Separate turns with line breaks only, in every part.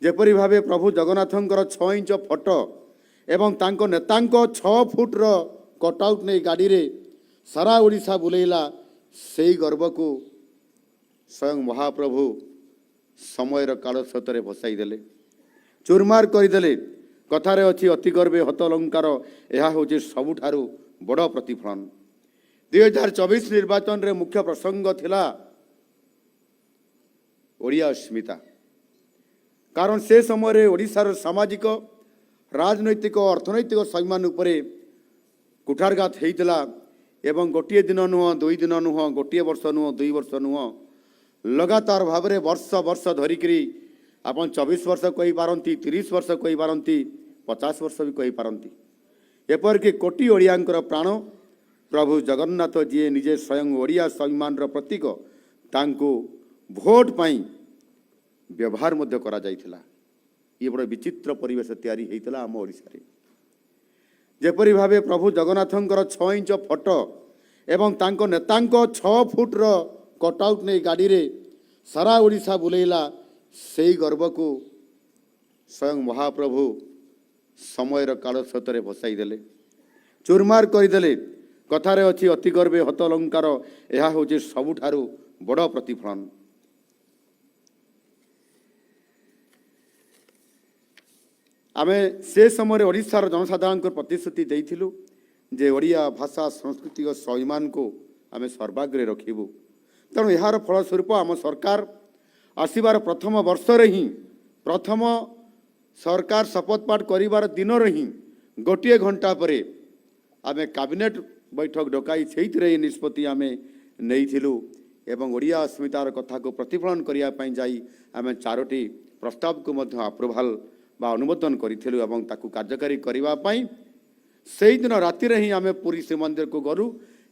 ଯେପରି ଭାବେ ପ୍ରଭୁ ଜଗନ୍ନାଥଙ୍କର 6 ଇଞ୍ଚ ଫଟୋ ଏବଂ ତାଙ୍କ ନେତାଙ୍କ 6 ଫୁଟର କଟଆଉଟ୍ ନେଇ ଗାଡ଼ିରେ ସାରା ଓଡ଼ିଶା ବୁଲେଇଲା, ସେହି ଗର୍ବକୁ ସ୍ୱୟଂ ମହାପ୍ରଭୁ ସମୟର କାଳସ୍ରୋତରେ ଭସାଇ ଦେଲେ, ଚୁରମାର କରିଦେଲେ। କଥାରେ ଅଛି ଅତି ଗର୍ବେ ହତ ଅଲଙ୍କାର, ଏହା ହେଉଛି ସବୁଠାରୁ ବଡ଼ ପ୍ରତିଫଳନ। 2024 ନିର୍ବାଚନରେ ମୁଖ୍ୟ ପ୍ରସଙ୍ଗ ଥିଲା ଓଡ଼ିଆ ଅସ୍ମିତା। କାରଣ ସେ ସମୟରେ ଓଡ଼ିଶାର ସାମାଜିକ, ରାଜନୈତିକ, ଅର୍ଥନୈତିକ ସମ୍ମାନ ଉପରେ କୁଠାରଘାତ ହେଇଥିଲା ଏବଂ ଗୋଟିଏ ଦିନ ନୁହଁ, 2 ଦିନ ନୁହଁ, ଗୋଟିଏ ବର୍ଷ ନୁହଁ, 2 ବର୍ଷ ନୁହଁ, ଲଗାତାର ଭାବରେ ବର୍ଷ ବର୍ଷ ଧରିକିରି ଆପଣ 24 ବର୍ଷ କହିପାରନ୍ତି, 30 ବର୍ଷ କହିପାରନ୍ତି, 50 ବର୍ଷ ବି କହିପାରନ୍ତି। ଏପରିକି କୋଟି ଓଡ଼ିଆଙ୍କର ପ୍ରାଣ ପ୍ରଭୁ ଜଗନ୍ନାଥ ଯିଏ ନିଜେ ସ୍ୱୟଂ ଓଡ଼ିଆ ସମ୍ମାନର ପ୍ରତୀକ, ତାଙ୍କୁ ଭୋଟ ପାଇଁ ବ୍ୟବହାର ମଧ୍ୟ କରାଯାଇଥିଲା। ଇଏ ବଡ଼ ବିଚିତ୍ର ପରିବେଶ ତିଆରି ହୋଇଥିଲା ଆମ ଓଡ଼ିଶାରେ। ଯେପରି ଭାବେ ପ୍ରଭୁ ଜଗନ୍ନାଥଙ୍କର 6 ଇଞ୍ଚ ଫଟୋ ଏବଂ ତାଙ୍କ ନେତାଙ୍କ 6 ଫୁଟର କଟଆଉଟ୍ ନେଇ ଗାଡ଼ିରେ ସାରା ଓଡ଼ିଶା ବୁଲେଇଲା, ସେହି ଗର୍ବକୁ ସ୍ୱୟଂ ମହାପ୍ରଭୁ ସମୟର କାଳସ୍ରୋତରେ ଭସାଇ ଦେଲେ, ଚୁରମାର କରିଦେଲେ। କଥାରେ ଅଛି ଅତି ଗର୍ବେ ହତ ଅଲଙ୍କାର, ଏହା ହେଉଛି ସବୁଠାରୁ ବଡ଼ ପ୍ରତିଫଳନ। ଆମେ ସେ ସମୟରେ ଓଡ଼ିଶାର ଜନସାଧାରଣଙ୍କ ପ୍ରତିଶ୍ରୁତି ଦେଇଥିଲୁ ଯେ ଓଡ଼ିଆ ଭାଷା ସାଂସ୍କୃତିକ ସ୍ୱାଭିମାନକୁ ଆମେ ସର୍ବାଗ୍ରେ ରଖିବୁ। ତେଣୁ ଏହାର ଫଳସ୍ୱରୂପ ଆମ ସରକାର ଆସିବାର ପ୍ରଥମ ବର୍ଷରେ ହିଁ, ପ୍ରଥମ ସରକାର ଶପଥ ପାଠ କରିବାର ଦିନରେ ହିଁ ଗୋଟିଏ ଘଣ୍ଟା ପରେ ଆମେ କ୍ୟାବିନେଟ୍ ବୈଠକ ଡକାଇ ସେଇଥିରେ ଏହି ନିଷ୍ପତ୍ତି ଆମେ ନେଇଥିଲୁ ଏବଂ ଓଡ଼ିଆ ଅସ୍ମିତାର କଥାକୁ ପ୍ରତିଫଳନ କରିବା ପାଇଁ ଯାଇ ଆମେ 4ଟି ପ୍ରସ୍ତାବକୁ ମଧ୍ୟ ଆପ୍ରୁଭାଲ ବା ଅନୁମୋଦନ କରିଥିଲୁ ଏବଂ ତାକୁ କାର୍ଯ୍ୟକାରୀ କରିବା ପାଇଁ ସେଇଦିନ ରାତିରେ ହିଁ ଆମେ ପୁରୀ ଶ୍ରୀମନ୍ଦିରକୁ ଗଲୁ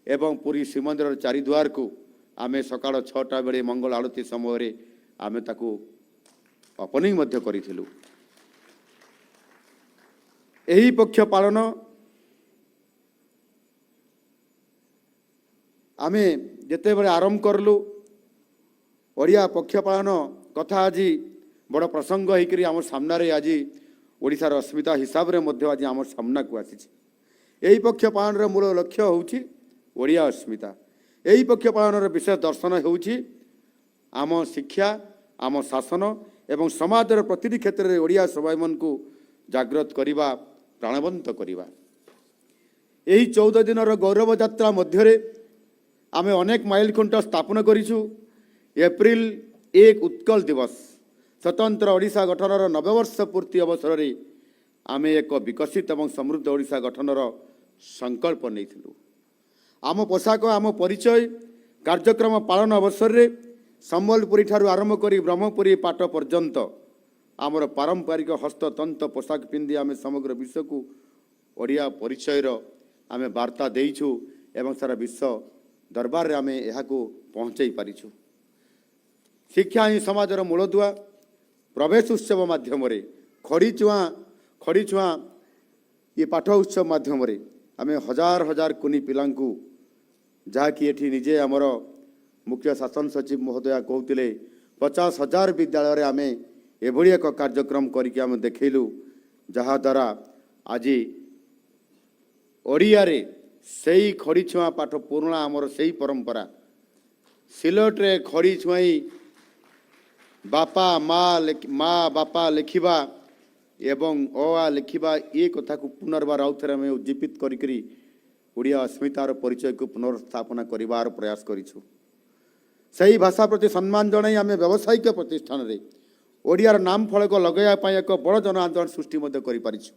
ଏବଂ ପୁରୀ ଶ୍ରୀମନ୍ଦିରର ଚାରିଦୁଆରକୁ ଆମେ ସକାଳ 6ଟା ବେଳେ ମଙ୍ଗଳ ଆଳତୀ ସମୟରେ ଆମେ ତାକୁ ଓପନିଂ ମଧ୍ୟ କରିଥିଲୁ। ଏହି ପକ୍ଷ ପାଳନ ଆମେ ଯେତେବେଳେ ଆରମ୍ଭ କଲୁ, ଓଡ଼ିଆ ପକ୍ଷ ପାଳନ କଥା ଆଜି ବଡ଼ ପ୍ରସଙ୍ଗ ହେଇକରି ଆମ ସାମ୍ନାରେ ଆଜି ଓଡ଼ିଶାର ଅସ୍ମିତା ହିସାବରେ ମଧ୍ୟ ଆଜି ଆମ ସାମ୍ନାକୁ ଆସିଛି। ଏହି ପକ୍ଷ ପାଳନର ମୂଳ ଲକ୍ଷ୍ୟ ହେଉଛି ଓଡ଼ିଆ ଅସ୍ମିତା। ଏହି ପକ୍ଷ ପାଳନର ବିଶେଷ ଦର୍ଶନ ହେଉଛି ଆମ ଶିକ୍ଷା, ଆମ ଶାସନ ଏବଂ ସମାଜର ପ୍ରତିଟି କ୍ଷେତ୍ରରେ ଓଡ଼ିଆ ସ୍ୱାଭିମାନକୁ ଜାଗ୍ରତ କରିବା, ପ୍ରାଣବନ୍ତ କରିବା। ଏହି 14 ଦିନର ଗୌରବ ଯାତ୍ରା ମଧ୍ୟରେ ଆମେ ଅନେକ ମାଇଲଖୁଣ୍ଟ ସ୍ଥାପନ କରିଛୁ। ଏପ୍ରିଲ 1 ଉତ୍କଳ ଦିବସ, ସ୍ୱତନ୍ତ୍ର ଓଡ଼ିଶା ଗଠନର 9 ବର୍ଷ ପୂର୍ତ୍ତି ଅବସରରେ ଆମେ ଏକ ବିକଶିତ ଏବଂ ସମୃଦ୍ଧ ଓଡ଼ିଶା ଗଠନର ସଂକଳ୍ପ ନେଇଥିଲୁ। ଆମ ପୋଷାକ, ଆମ ପରିଚୟ କାର୍ଯ୍ୟକ୍ରମ ପାଳନ ଅବସରରେ ସମ୍ବଲପୁରୀ ଠାରୁ ଆରମ୍ଭ କରି ବ୍ରହ୍ମପୁରୀ ପାଟ ପର୍ଯ୍ୟନ୍ତ ଆମର ପାରମ୍ପରିକ ହସ୍ତତନ୍ତ ପୋଷାକ ପିନ୍ଧି ଆମେ ସମଗ୍ର ବିଶ୍ୱକୁ ଓଡ଼ିଆ ପରିଚୟର ଆମେ ବାର୍ତ୍ତା ଦେଇଛୁ ଏବଂ ସାରା ବିଶ୍ୱ ଦରବାରରେ ଆମେ ଏହାକୁ ପହଞ୍ଚାଇ ପାରିଛୁ। ଶିକ୍ଷା ହିଁ ସମାଜର ମୂଳଦୁଆ। ପ୍ରବେଶ ଉତ୍ସବ ମାଧ୍ୟମରେ ଖଡ଼ିଛୁଆଁ ଏ ପାଠ ଉତ୍ସବ ମାଧ୍ୟମରେ ଆମେ ହଜାର ହଜାର କୁନି ପିଲାଙ୍କୁ, ଯାହାକି ଏଠି ନିଜେ ଆମର ମୁଖ୍ୟ ଶାସନ ସଚିବ ମହୋଦୟା କହୁଥିଲେ 50,000 ବିଦ୍ୟାଳୟରେ ଆମେ ଏଭଳି ଏକ କାର୍ଯ୍ୟକ୍ରମ କରିକି ଆମେ ଦେଖେଇଲୁ, ଯାହାଦ୍ୱାରା ଆଜି ଓଡ଼ିଆରେ ସେଇ ଖଡ଼ିଛୁଆଁ ପାଠ ପୁରୁଣା ଆମର ସେଇ ପରମ୍ପରା, ସିଲଟରେ ଖଡ଼ି ଛୁଆଇଁ ବାପା ମା ବାପା ଲେଖିବା ଏବଂ ଅ ଆ ଲେଖିବା, ଏ କଥାକୁ ପୁନର୍ବାର ଆଉଥରେ ଆମେ ଉଜ୍ଜୀବିତ କରିକିରି ଓଡ଼ିଆ ଅସ୍ମିତାର ପରିଚୟକୁ ପୁନର୍ସ୍ଥାପନା କରିବାର ପ୍ରୟାସ କରିଛୁ। ସେହି ଭାଷା ପ୍ରତି ସମ୍ମାନ ଜଣାଇ ଆମେ ବ୍ୟବସାୟିକ ପ୍ରତିଷ୍ଠାନରେ ଓଡ଼ିଆର ନାମ ଫଳକ ଲଗାଇବା ପାଇଁ ଏକ ବଡ଼ ଜନ ଆନ୍ଦୋଳନ ସୃଷ୍ଟି ମଧ୍ୟ କରିପାରିଛୁ।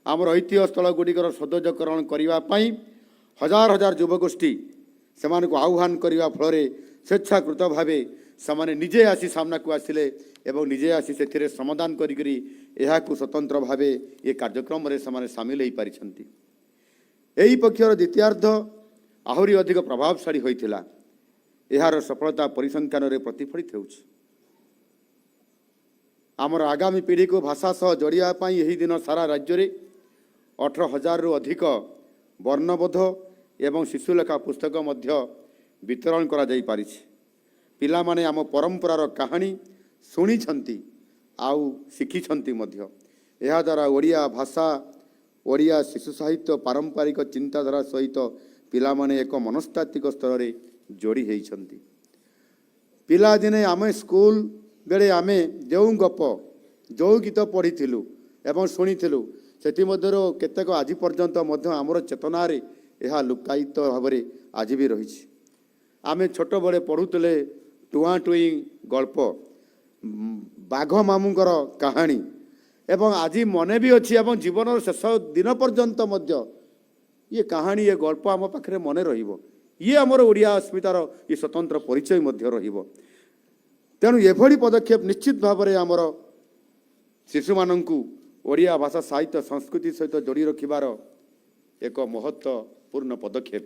ଆମର ଐତିହ୍ୟ ସ୍ଥଳଗୁଡ଼ିକର ସୌନ୍ଦର୍ଯ୍ୟକରଣ କରିବା ପାଇଁ ହଜାର ହଜାର ଯୁବଗୋଷ୍ଠୀ ସେମାନଙ୍କୁ ଆହ୍ୱାନ କରିବା ଫଳରେ ସ୍ୱେଚ୍ଛାକୃତ ଭାବେ ସେମାନେ ନିଜେ ଆସି ସାମ୍ନାକୁ ଆସିଲେ ଏବଂ ନିଜେ ଆସି ସେଥିରେ ସମାଧାନ କରିକରି ଏହାକୁ ସ୍ୱତନ୍ତ୍ର ଭାବେ ଏ କାର୍ଯ୍ୟକ୍ରମରେ ସେମାନେ ସାମିଲ ହୋଇପାରିଛନ୍ତି। ଏହି ପକ୍ଷର ଦ୍ୱିତୀୟାର୍ଦ୍ଧ ଆହୁରି ଅଧିକ ପ୍ରଭାବଶାଳୀ ହୋଇଥିଲା। ଏହାର ସଫଳତା ପରିସଂଖ୍ୟାନରେ ପ୍ରତିଫଳିତ ହେଉଛି। ଆମର ଆଗାମୀ ପିଢ଼ିକୁ ଭାଷା ସହ ଯୋଡ଼ିବା ପାଇଁ ଏହି ଦିନ ସାରା ରାଜ୍ୟରେ 18,000ରୁ ଅଧିକ ବର୍ଣ୍ଣବୋଧ ଏବଂ ଶିଶୁଲେଖା ପୁସ୍ତକ ମଧ୍ୟ ବିତରଣ କରାଯାଇପାରିଛି। ପିଲାମାନେ ଆମ ପରମ୍ପରାର କାହାଣୀ ଶୁଣିଛନ୍ତି, आउ शिखिछन्ति मध्य एहा द्वारा ओडिया भाषा ओडिया शिशु साहित्य पारंपरिक चिंताधारा सहित पिलामाने एक मनस्तात्विक स्तर रे जोड़ी होइछन्ति। पिला दिने आमे स्कूल बेले आमे जो गप जो गीत पढ़ी एवं शुणी से केतेक आज पर्यंत आमर चेतनार यह लुकायित भाव आज भी रही। आमे छोट बड़े पढ़ुले टुआ टुई गल्प बाघ मामुंकर कहानी एवं आज मने भी अच्छी एवं जीवन शेष दिन पर्यंत ये कहानी ये गल्प आम पाखे मन ये आमर ओडिया अस्मितार ये स्वतंत्र परिचय तेणु एभली पदक्षेप निश्चित भाव में आमर शिशु मानू ओडिया भाषा साहित्य संस्कृति सहित जोड़ी रखिबार एक महत्वपूर्ण पदक्षेप।